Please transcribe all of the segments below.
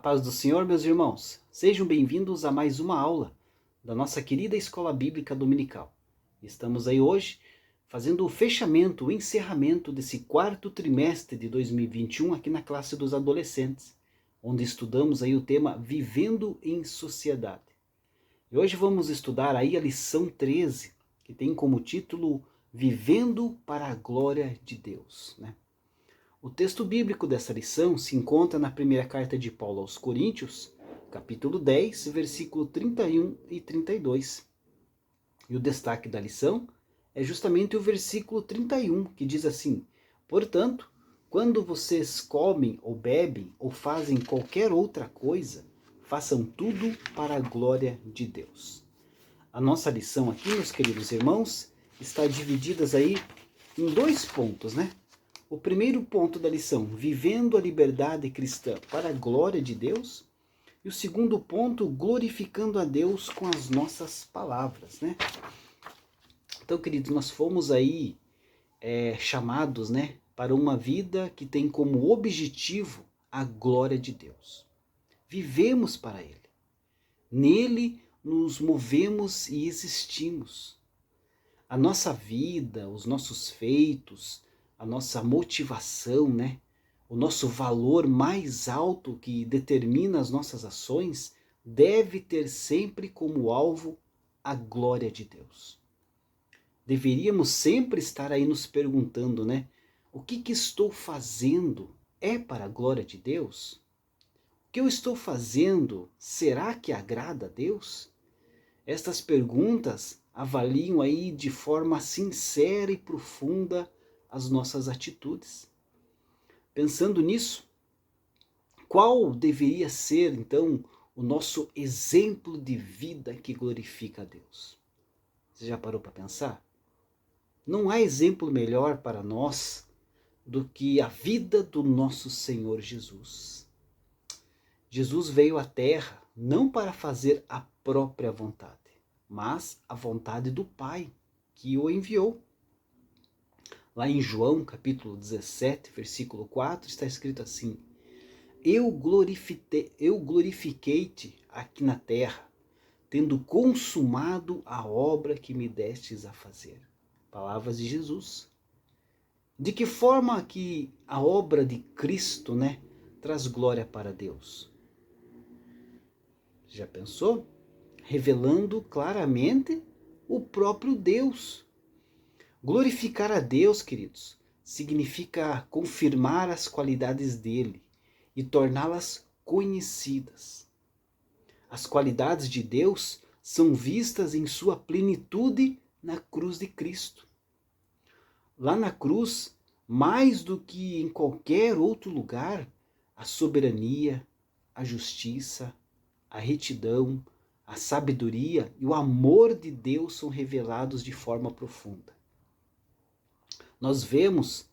paz do Senhor, meus irmãos. Sejam bem-vindos a mais uma aula da nossa querida Escola Bíblica Dominical. Estamos aí hoje fazendo o fechamento, o encerramento desse quarto trimestre de 2021 aqui na classe dos adolescentes, onde estudamos aí o tema Vivendo em Sociedade. E hoje vamos estudar aí a lição 13, que tem como título Vivendo para a Glória de Deus, né? O texto bíblico dessa lição se encontra na primeira carta de Paulo aos Coríntios, capítulo 10, versículo 31 e 32. E o destaque da lição é justamente o versículo 31, que diz assim: Portanto, quando vocês comem ou bebem ou fazem qualquer outra coisa, façam tudo para a glória de Deus. A nossa lição aqui, meus queridos irmãos, está dividida aí em dois pontos, né? O primeiro ponto da lição, vivendo a liberdade cristã para a glória de Deus. E o segundo ponto, glorificando a Deus com as nossas palavras, né? Então, queridos, nós fomos aí chamados, né, para uma vida que tem como objetivo a glória de Deus. Vivemos para Ele. Nele nos movemos e existimos. A nossa vida, os nossos feitos, a nossa motivação, né? O nosso valor mais alto que determina as nossas ações deve ter sempre como alvo a glória de Deus. Deveríamos sempre estar aí nos perguntando, né? O que estou fazendo é para a glória de Deus? O que eu estou fazendo, será que agrada a Deus? Estas perguntas avaliam aí de forma sincera e profunda as nossas atitudes. Pensando nisso, qual deveria ser então o nosso exemplo de vida que glorifica a Deus? Você já parou para pensar? Não há exemplo melhor para nós do que a vida do nosso Senhor Jesus. Jesus veio à Terra não para fazer a própria vontade, mas a vontade do Pai, que o enviou. Lá em João, capítulo 17, versículo 4, está escrito assim: Eu glorifiquei-te aqui na terra, tendo consumado a obra que me destes a fazer. Palavras de Jesus. De que forma que a obra de Cristo, né, traz glória para Deus? Já pensou? Revelando claramente o próprio Deus. Glorificar a Deus, queridos, significa confirmar as qualidades dele e torná-las conhecidas. As qualidades de Deus são vistas em sua plenitude na cruz de Cristo. Lá na cruz, mais do que em qualquer outro lugar, a soberania, a justiça, a retidão, a sabedoria e o amor de Deus são revelados de forma profunda. Nós vemos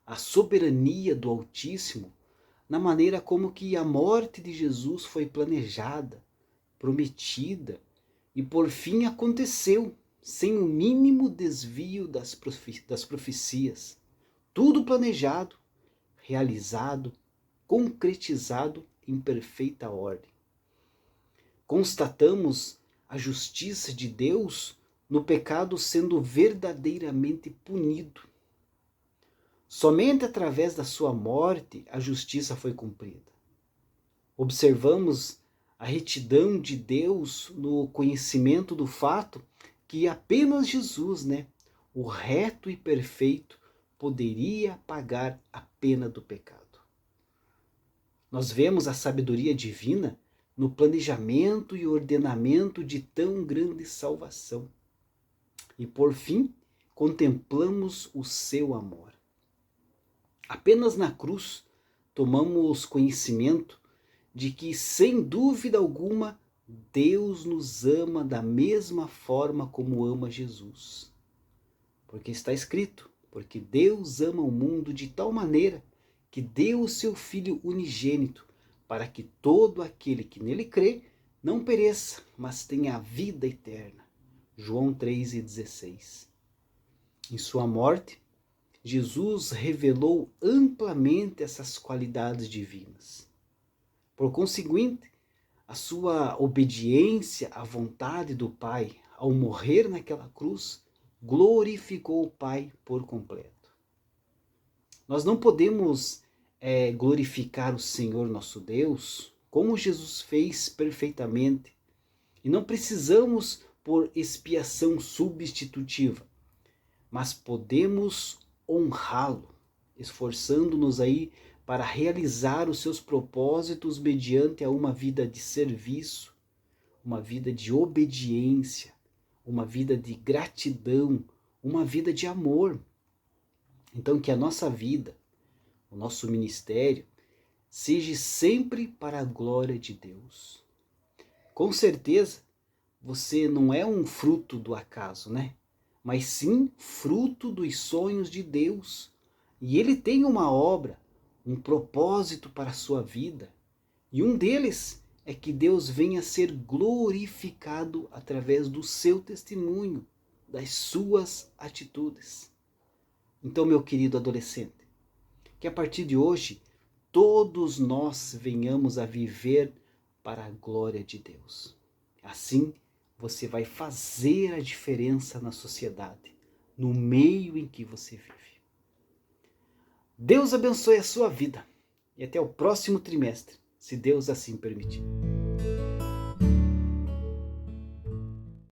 a soberania do Altíssimo na maneira como que a morte de Jesus foi planejada, prometida e por fim aconteceu, sem o mínimo desvio das profecias. Tudo planejado, realizado, concretizado em perfeita ordem. Constatamos a justiça de Deus no pecado sendo verdadeiramente punido. Somente através da sua morte a justiça foi cumprida. Observamos a retidão de Deus no conhecimento do fato que apenas Jesus, né, o reto e perfeito, poderia pagar a pena do pecado. Nós vemos a sabedoria divina no planejamento e ordenamento de tão grande salvação. E por fim, contemplamos o seu amor. Apenas na cruz tomamos conhecimento de que, sem dúvida alguma, Deus nos ama da mesma forma como ama Jesus. Porque está escrito, porque Deus ama o mundo de tal maneira que deu o seu Filho unigênito, para que todo aquele que nele crê não pereça, mas tenha a vida eterna. João 3,16. Em sua morte, Jesus revelou amplamente essas qualidades divinas. Por conseguinte, a sua obediência à vontade do Pai ao morrer naquela cruz glorificou o Pai por completo. Nós não podemos glorificar o Senhor nosso Deus como Jesus fez perfeitamente, e não precisamos por expiação substitutiva, mas podemos honrá-lo, esforçando-nos aí para realizar os seus propósitos mediante a uma vida de serviço, uma vida de obediência, uma vida de gratidão, uma vida de amor. Então que a nossa vida, o nosso ministério, seja sempre para a glória de Deus. Com certeza, você não é um fruto do acaso, né? Mas sim fruto dos sonhos de Deus. E Ele tem uma obra, um propósito para a sua vida. E um deles é que Deus venha a ser glorificado através do seu testemunho, das suas atitudes. Então, meu querido adolescente, que a partir de hoje todos nós venhamos a viver para a glória de Deus. Assim, você vai fazer a diferença na sociedade, no meio em que você vive. Deus abençoe a sua vida e até o próximo trimestre, se Deus assim permitir.